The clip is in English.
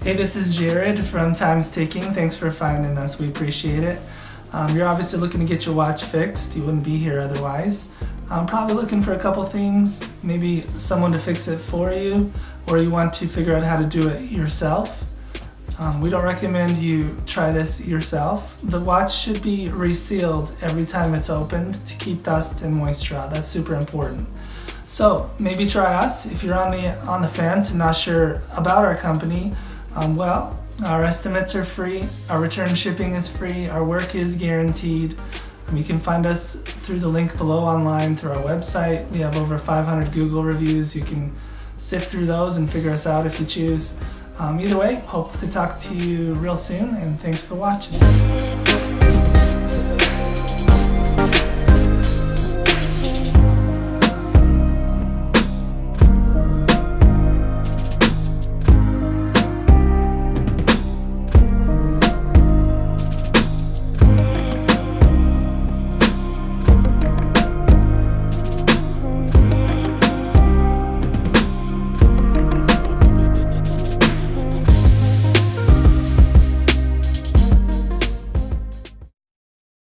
Hey, this is Jared from Time's Ticking. Thanks for finding us. We appreciate it. You're obviously looking to get your watch fixed. You wouldn't be here otherwise. Probably looking for a couple things, maybe someone to fix it for you, or you want to figure out how to do it yourself. We don't recommend you try this yourself. The watch should be resealed every time it's opened to keep dust and moisture out. That's super important. So maybe try us. If you're on the fence and not sure about our company, our estimates are free, our return shipping is free, our work is guaranteed. You can find us through the link below online through our website. We have over 500 Google reviews. You can sift through those and figure us out if you choose. Either way, hope to talk to you real soon, and thanks for watching.